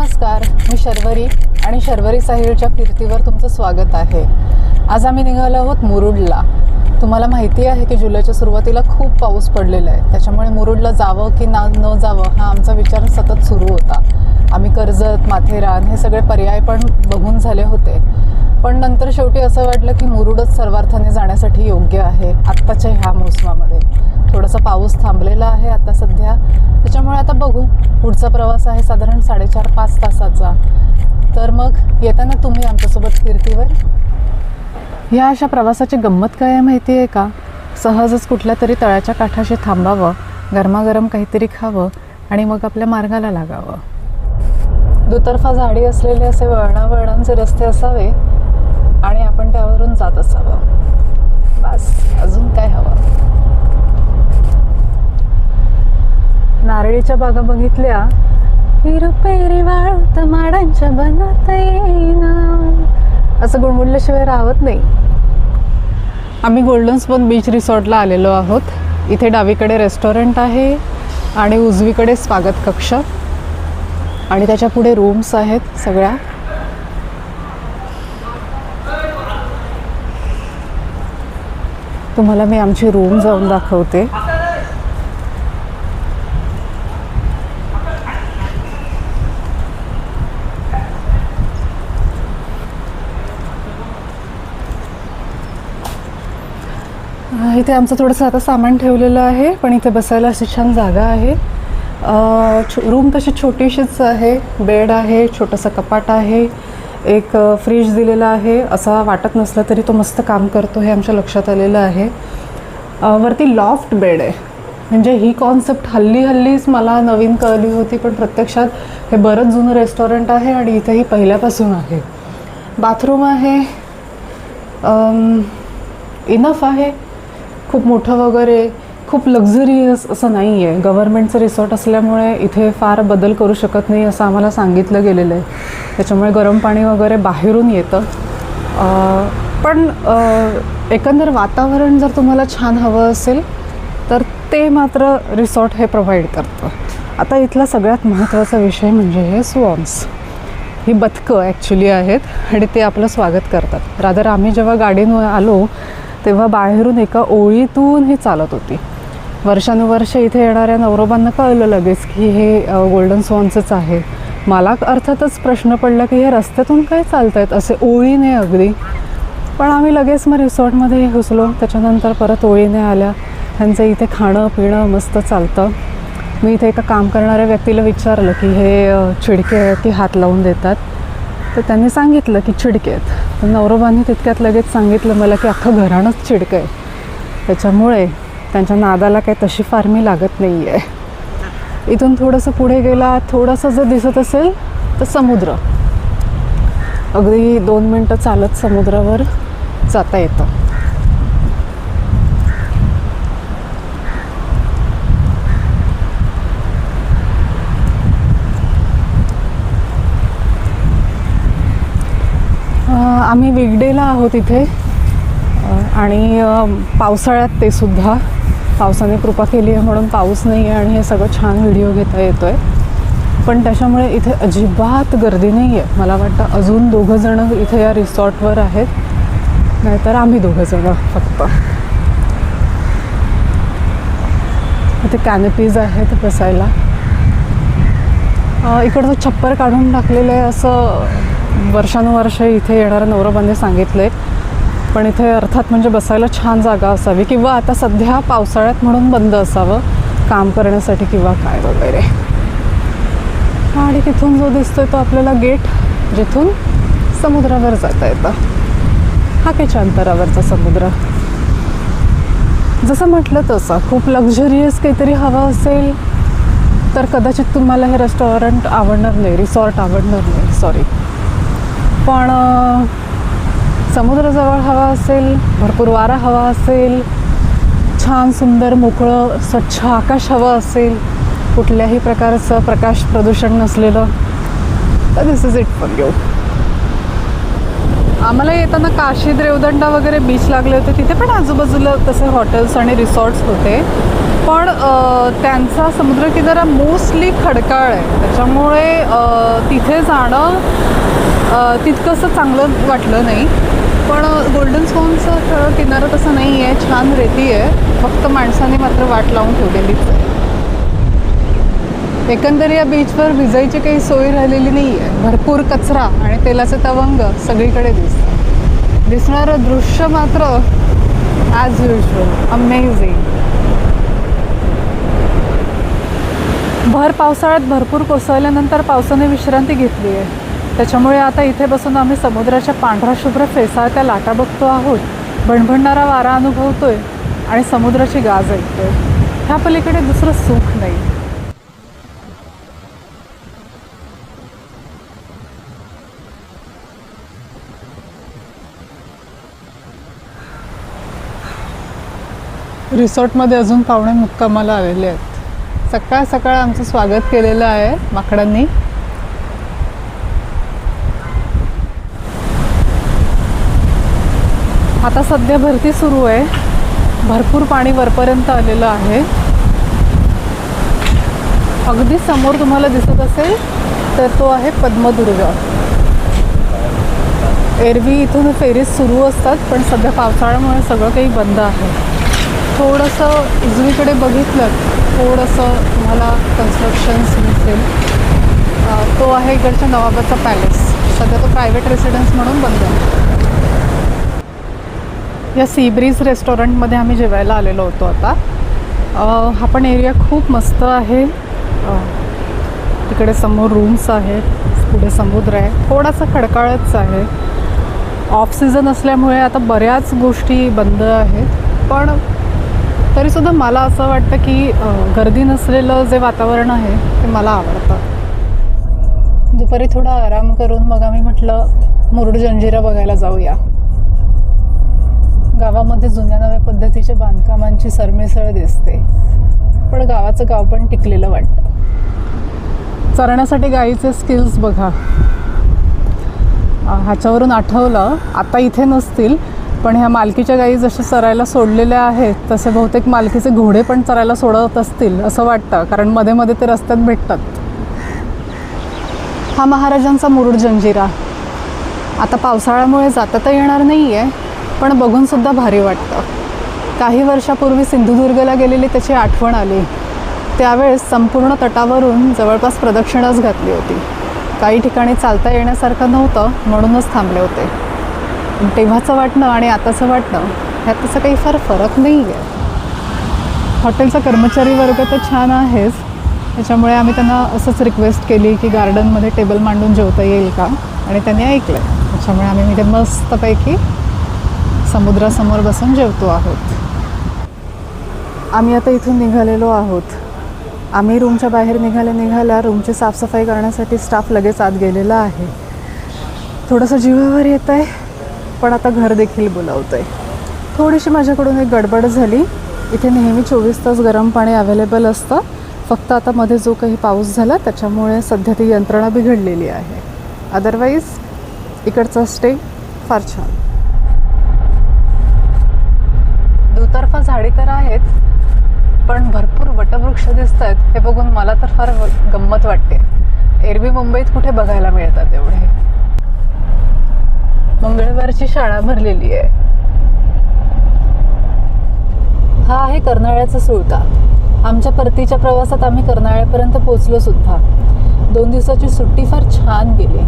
नमस्कार, मी शर्वरी आणि शर्वरी साहिलच्या फिरतीवर तुमचं स्वागत आहे. आज आम्ही निघालो आहोत मुरुडला. तुम्हाला माहिती आहे की जुलैच्या सुरुवातीला खूप पाऊस पडलेला आहे. त्याच्यामुळे मुरुडला जावं की न जावं हा आमचा विचार सतत सुरू होता. आम्ही कर्जत, माथेरान हे सगळे पर्याय पण बघून झाले होते. पण नंतर शेवटी असं वाटलं की मुरुडच सर्वार्थाने जाण्यासाठी योग्य आहे आत्ताच्या ह्या मोसमामध्ये. थोडासा पाऊस थांबलेला आहे आता सध्या, त्याच्यामुळे आता बघू. पुढचा प्रवास आहे साधारण 4.5-5 तासाचा. तर मग येताना तुम्ही आमच्यासोबत फिरतीवर. या अशा प्रवासाची गंमत काय आहे माहिती आहे का? सहजच कुठल्या तरी तळ्याच्या काठाशी थांबावं, गरमागरम काहीतरी खावं आणि मग आपल्या मार्गाला लागावं. दुतर्फा झाडी असलेले असे वळणावळणांचे रस्ते असावे आणि आपण त्यावरून जात असावं. बस, अजून काय हवं? नारळीच्या बागा बघितल्या, हिरपेरी वाळूत माडांच्या बनात येईना, असं गुणगुणल्याशिवाय राहत नाही. आम्ही गोल्डन स्पून बीच रिसॉर्टला आलेलो आहोत. इथे डावीकडे रेस्टॉरंट आहे आणि उजवीकडे स्वागत कक्ष आणि त्याच्या पुढे रूम्स आहेत सगळ्या. तुम्हाला मी आमची रूम जाऊन दाखवते. इथे आमचं थोडंसं आता सामान ठेवलेलं आहे, पण इथे बसायला अशी छान जागा आहे. रूम तशी छोटीशीच आहे. बेड आहे, छोटंसं कपाट आहे, एक फ्रीज दिलेला आहे. असा वाटत नसलं तरी तो मस्त काम करतो हे आमच्या लक्षात आलेलं आहे. वरती लॉफ्ट बेड आहे. म्हणजे ही कॉन्सेप्ट हल्लीच मला नवीन कळली होती, पण प्रत्यक्षात हे बरंच जुनं रेस्टॉरंट आहे आणि इथेही पहिल्यापासून आहे. बाथरूम आहे, इनफ आहे. खूप मोठं वगैरे खूप लक्झरियस असं नाही आहे. गव्हर्मेंटचं रिसॉर्ट असल्यामुळे इथे फार बदल करू शकत नाही असं आम्हाला सांगितलं गेलेलं आहे. त्याच्यामुळे गरम पाणी वगैरे बाहेरून येतं. पण एकंदर वातावरण जर तुम्हाला छान हवं असेल तर ते मात्र रिसॉर्ट हे प्रोव्हाइड करतं. आता इथला सगळ्यात महत्त्वाचा विषय म्हणजे हे स्वॉर्म्स. ही बदकं ॲक्च्युली आहेत आणि ते आपलं स्वागत करतात. रादर आम्ही जेव्हा गाडीनं आलो तेव्हा बाहेरून एका ओळीतून ही चालत होती. वर्षानुवर्ष इथे येणाऱ्या नवरोबांना कळलं लगेच की हे गोल्डन स्वॉन्सच आहे. मला अर्थातच प्रश्न पडला की हे रस्त्यातून काय चालत आहेत असे ओळीने अगदी. पण आम्ही लगेच मग रिसॉर्टमध्ये घुसलो. त्याच्यानंतर परत ओळीने आल्या. त्यांचं इथे खाणं पिणं मस्त चालतं. मी इथे एका काम करणाऱ्या व्यक्तीला विचारलं की हे चिडके आहेत की हात लावून देतात, तर त्यांनी सांगितलं की चिडके आहेत. तर नवरोबांनी तितक्यात लगेच सांगितलं मला की अख्खं घराणंच चिडकं आहे. त्याच्यामुळे त्यांच्या नादाला काही तशी फार मी लागत नाही आहे. इथून थोडंसं पुढे गेला, थोडंसं जर दिसत असेल तर समुद्र. अगदी 2 मिनटं चालत समुद्रावर जाता येतं. आम्ही वीकडेला आहोत इथे आणि पावसाळ्यात ते सुद्धा. पावसाने कृपा केली आहे म्हणून पाऊस नाही आहे आणि हे सगळं छान व्हिडिओ घेता येतो आहे. पण त्याच्यामुळे इथे अजिबात गर्दी नाही आहे. मला वाटतं अजून 2 जणं इथे या रिसॉर्टवर आहेत, नाहीतर आम्ही 2 जणं फक्त. इथे कॅनपीज आहेत बसायला. इकडचं छप्पर काढून टाकलेलं आहे असं वर्षानुवर्ष इथे येणाऱ्या नवरोबांनी सांगितलं आहे. पण इथे अर्थात म्हणजे बसायला छान जागा असावी किंवा आता सध्या पावसाळ्यात म्हणून बंद असावं काम करण्यासाठी किंवा काय वगैरे. आणि तिथून जो दिसतोय तो आपल्याला गेट, जिथून समुद्रावर जाता येतं. हाकेच्या अंतरावरचा समुद्र. जसं म्हटलं तसं खूप लक्झरियस काहीतरी हवं असेल तर कदाचित तुम्हाला हे रेस्टॉरंट आवडणार नाही, रिसॉर्ट आवडणार नाही, सॉरी. पण समुद्राजवळ हवा असेल, भरपूर वारा हवा असेल, छान सुंदर मोकळं स्वच्छ आकाश हवं असेल, कुठल्याही प्रकारचं प्रकाश प्रदूषण नसलेलं, तर दिस इज इट फॉर यू. आम्हाला येताना काशी, रेवदंडा वगैरे बीच लागले होते. तिथे पण आजूबाजूला तसे हॉटेल्स आणि रिसॉर्ट्स होते. पण त्यांचा समुद्रकिनारा मोस्टली खडकाळ आहे, त्याच्यामुळे तिथे जाणं तितकंसं चांगलं वाटलं नाही. पण गोल्डन स्पॉनचा किनारा तसा नाही आहे, छान रेती आहे, फक्त माणसाने मात्र वाट लावून ठेवलेलीच आहे. एकंदर या बीचवर विजायची काही सोय राहिलेली नाही आहे. भरपूर कचरा आणि तेलाचे तवंग सगळीकडे दिसणारं दृश्य मात्र ॲज युजल अमेझिंग. भर पावसाळ्यात भरपूर कोसळल्यानंतर पावसाने विश्रांती घेतली आहे, त्याच्यामुळे आता इथे बसून आम्ही समुद्राच्या पांढरा शुभ्र फेसाळत्या लाटा बघतो आहोत, भणभणणारा वारा अनुभवतोय आणि समुद्राची गाज ऐकतोय. ह्या पलीकडे दुसरं सुख नाही. रिसॉर्टमध्ये अजून पाहुणे मुक्कामाला आलेले आहेत. सकाळ सकाळ आमचं स्वागत केलेलं आहे माकडांनी. आता सध्या भरती सुरू आहे, भरपूर पाणी वरपर्यंत आलेलं आहे. अगदी समोर तुम्हाला दिसत असेल तर तो आहे पद्मदुर्ग. एरवी इथून फेरीज सुरू असतात, पण सध्या पावसाळ्यामुळे सगळं काही बंद आहे. थोडंसं उजवीकडे बघितलं थोडंसं तुम्हाला कन्स्ट्रक्शन्स दिसेल. तो आहे इकडच्या नवाबाचा पॅलेस. सध्या तो प्रायव्हेट रेसिडेन्स म्हणून बंद आहे. या सी ब्रीज रेस्टॉरंटमध्ये आम्ही जेवायला आलेलो होतो. आता हा पण एरिया खूप मस्त आहे. तिकडे समोर रूम्स आहेत, पुढे समुद्र आहे, थोडासा खडकाळच आहे. ऑफ सीझन असल्यामुळे आता बऱ्याच गोष्टी बंद आहेत, पण तरीसुद्धा मला असं वाटतं की गर्दी नसलेलं जे वातावरण आहे ते मला आवडतं. दुपारी थोडा आराम करून मग आम्ही म्हटलं मुरुड जंजिरा बघायला जाऊया. गावामध्ये जुन्या नव्या पद्धतीच्या बांधकामांची सरमिसळ दिसते, पण गावाचं गाव पण टिकलेलं वाटतं. चरण्यासाठी गाईचे स्किल्स बघा. ह्याच्यावरून आठवलं, आता इथे नसतील, पण ह्या मालकीच्या गाई जशा चरायला सोडलेल्या आहेत तसे बहुतेक मालकीचे घोडे पण चरायला सोडत असतील असं वाटतं, कारण मध्ये मध्ये ते रस्त्यात भेटतात. हा महाराजांचा मुरुड जंजिरा. आता पावसाळ्यामुळे जाता तर येणार नाही आहे, पण बघूनसुद्धा भारी वाटतं. काही वर्षापूर्वी सिंधुदुर्गला गेलेली त्याची आठवण आली. त्यावेळेस संपूर्ण तटावरून जवळपास प्रदक्षिणाच घातली होती. काही ठिकाणी चालता येण्यासारखं नव्हतं म्हणूनच थांबले होते. तेव्हाचं वाटणं आणि आताचं वाटणं ह्यात तसं काही फार फरक नाही आहे. हॉटेलचा कर्मचारी वर्ग तर छान आहेच, त्याच्यामुळे आम्ही त्यांना असंच रिक्वेस्ट केली की गार्डनमध्ये टेबल मांडून जेवता येईल का, आणि त्यांनी ऐकलं. त्याच्यामुळे आम्ही इथे मस्तपैकी समुद्रासमोर बसून जेवतो आहोत. आम्ही आता इथून निघालेलो आहोत. आम्ही रूमच्या बाहेर निघाल्या रूमची साफसफाई करण्यासाठी स्टाफ लगेच आत गेलेला आहे. थोडंसं जीवावर येत आहे, पण आता घर देखील बोलावतं आहे. थोडीशी माझ्याकडून एक गडबड झाली. इथे नेहमी 24 तास गरम पाणी अवेलेबल असतं, फक्त आता मध्ये जो काही पाऊस झाला त्याच्यामुळे सध्या ती यंत्रणा बिघडलेली आहे. अदरवाईज इकडचा स्टे फार छान. दुतर्फा झाडी तर आहेत, पण भरपूर वटवृक्ष दिसत आहेत. हे बघून मला तर फार गंमत वाटते. एरवी मुंबईत कुठे बघायला मिळतात एवढे. मंगळवारची शाळा भरलेली आहे. हा आहे कर्नाळ्याचा सुळका. आमच्या परतीच्या प्रवासात आम्ही कर्नाळ्यापर्यंत पोचलो सुद्धा. 2 दिवसाची सुट्टी फार छान गेली.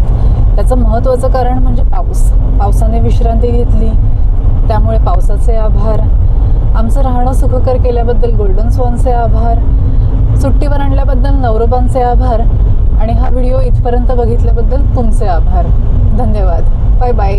त्याचं महत्त्वाचं कारण म्हणजे पावसाने विश्रांती घेतली, त्यामुळे पावसाचे आभार. आमचं राहणं सुखकर केल्याबद्दल गोल्डन स्वॉनचे आभार. सुट्टीवर आणल्याबद्दल नवरोबांचे आभार. आणि हा व्हिडिओ इथपर्यंत बघितल्याबद्दल तुमचे आभार. धन्यवाद. Bye bye.